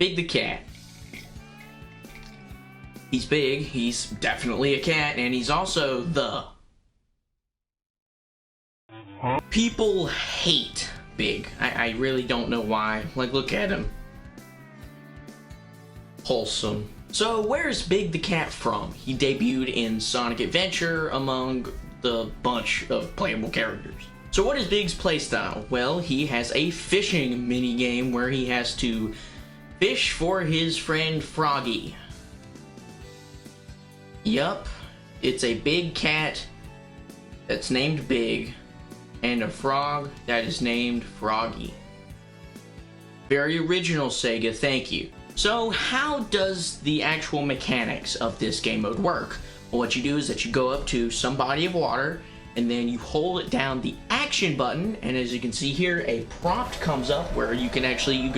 Big the cat. He's big, he's definitely a cat, and he's also the... People hate Big. I really don't know why. Like, look at him. Wholesome. So, where's Big the cat from? He debuted in Sonic Adventure among the bunch of playable characters. So what is Big's playstyle? Well, he has a fishing minigame where he has to fish for his friend Froggy. Yup, it's a big cat that's named Big, and a frog that is named Froggy. Very original, Sega, thank you. So how does the actual mechanics of this game mode work? Well, what you do is that you go up to some body of water, and then you hold it down the action button, and as you can see here, a prompt comes up where you can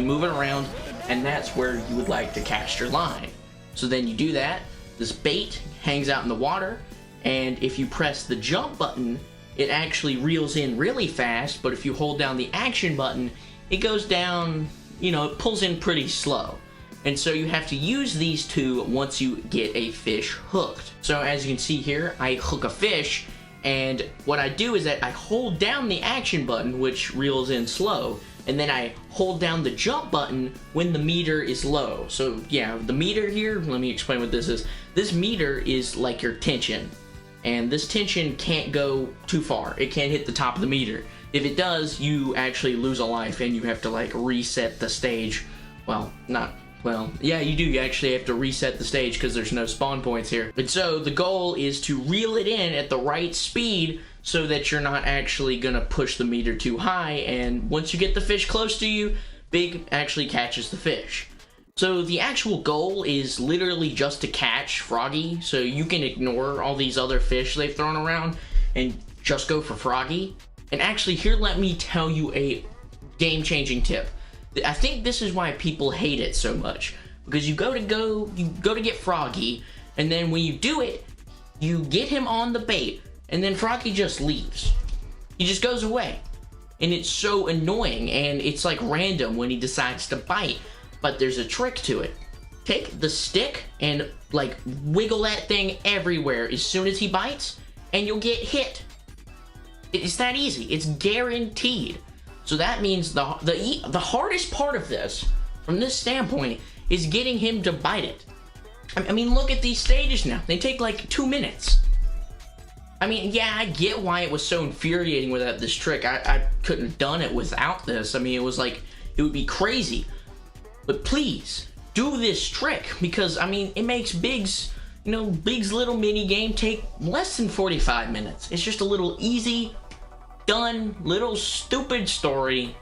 move it around, and that's where you would like to cast your line. So then you do that, this bait hangs out in the water, and if you press the jump button, it actually reels in really fast, but if you hold down the action button, it goes down, it pulls in pretty slow. And so you have to use these two once you get a fish hooked. So as you can see here, I hook a fish, and what I do is that I hold down the action button, which reels in slow, and then I hold down the jump button when the meter is low. So yeah, the meter here, let me explain what this is. This meter is like your tension, and this tension can't go too far. It can't hit the top of the meter. If it does, you actually lose a life, and you have to like reset the stage. Yeah, you do. You actually have to reset the stage because there's no spawn points here. But so the goal is to reel it in at the right speed so that you're not actually gonna push the meter too high, and once you get the fish close to you, Big actually catches the fish. So the actual goal is literally just to catch Froggy, so you can ignore all these other fish they've thrown around and just go for Froggy. And actually here, let me tell you a game-changing tip. I think this is why people hate it so much, because you go to get Froggy, and then when you do it, you get him on the bait, and then Froggy just leaves. He just goes away, and it's so annoying, and it's like random when he decides to bite. But there's a trick to it. Take the stick and like wiggle that thing everywhere as soon as he bites, and you'll get hit. It's that easy. It's guaranteed. So that means the hardest part of this, from this standpoint, is getting him to bite it. I mean, look at these stages now. They take like 2 minutes. I mean, yeah, I get why it was so infuriating without this trick. I couldn't have done it without this. I mean, it was like, it would be crazy. But please, do this trick, because, I mean, it makes Big's little mini game take less than 45 minutes. It's just a little easy, done, little stupid story,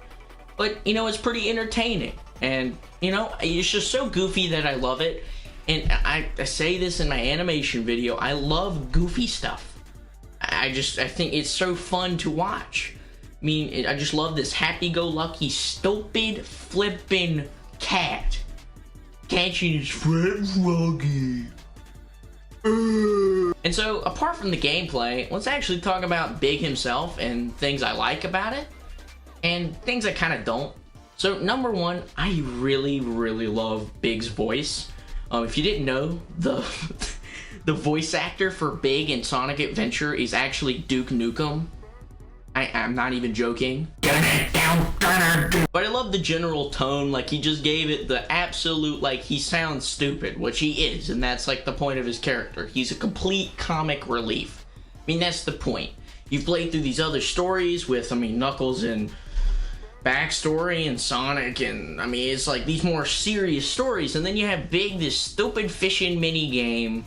but, it's pretty entertaining. And, it's just so goofy that I love it. And I say this in my animation video, I love goofy stuff. I think it's so fun to watch. I mean, I just love this happy-go-lucky, stupid, flippin' cat catching his friend Froggy. And so, apart from the gameplay, let's actually talk about Big himself and things I like about it, and things I kind of don't. So, number one, I really, really love Big's voice. If you didn't know, the voice actor for Big in Sonic Adventure is actually Duke Nukem. I'm not even joking. But I love the general tone, like he just gave it the absolute, like he sounds stupid, which he is, and that's like the point of his character. He's a complete comic relief. I mean, that's the point. You've played through these other stories with, Knuckles and backstory and Sonic, and it's like these more serious stories, and then you have Big, this stupid fishing mini game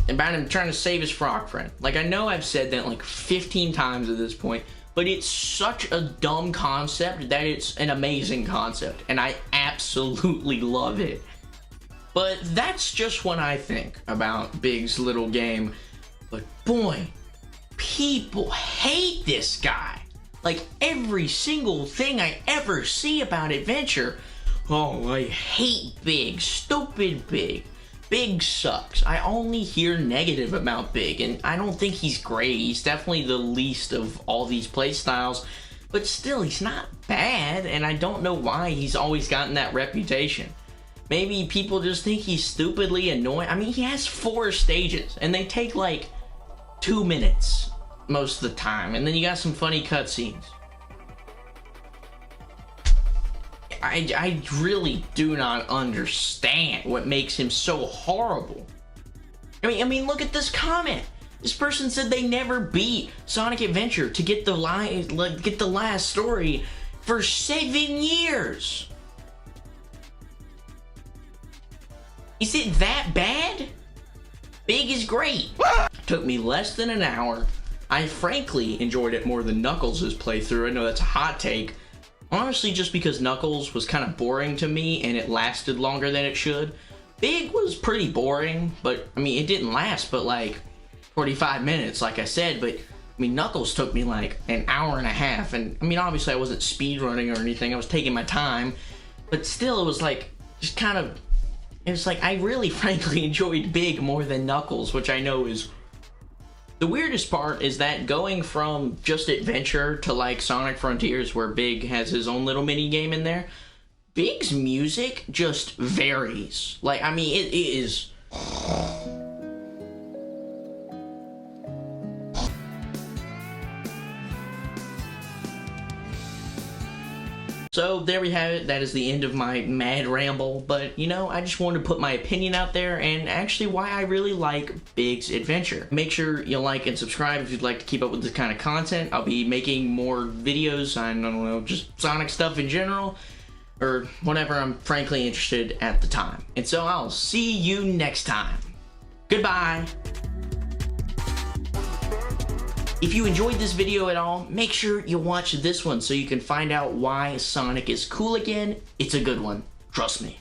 about him trying to save his frog friend. Like, I know I've said that like 15 times at this point, but it's such a dumb concept that it's an amazing concept, and I absolutely love it. But that's just what I think about Big's little game. But boy, people hate this guy. Like, every single thing I ever see about Adventure, oh, I hate Big, stupid Big. Big sucks. I only hear negative about Big, and I don't think he's great. He's definitely the least of all these playstyles. but still, he's not bad, and I don't know why he's always gotten that reputation. Maybe people just think he's stupidly annoying. I mean, he has 4 stages, and they take like 2 minutes most of the time, and then you got some funny cutscenes. I really do not understand what makes him so horrible. I mean, look at this comment. This person said they never beat Sonic Adventure to get the last story for 7 years. Is it that bad? Big is great. Took me less than an hour. I frankly enjoyed it more than Knuckles' playthrough. I know that's a hot take. Honestly, just because Knuckles was kind of boring to me and it lasted longer than it should. Big was pretty boring, but I mean, it didn't last but like 45 minutes, like I said, but I mean, Knuckles took me like an hour and a half, and I mean, obviously I wasn't speedrunning or anything, I was taking my time, but still, it was like, just kind of, it was like, I really frankly enjoyed Big more than Knuckles, which I know is, the weirdest part is that going from just Adventure to like Sonic Frontiers, where Big has his own little mini game in there, Big's music just varies. Like, I mean, it is... So there we have it. That is the end of my mad ramble, but you know, I just wanted to put my opinion out there and actually why I really like Big's Adventure. Make sure you like and subscribe if you'd like to keep up with this kind of content. I'll be making more videos on, I don't know, just Sonic stuff in general, or whatever I'm frankly interested at the time. And so I'll see you next time. Goodbye. If you enjoyed this video at all, make sure you watch this one so you can find out why Sonic is cool again. It's a good one. Trust me.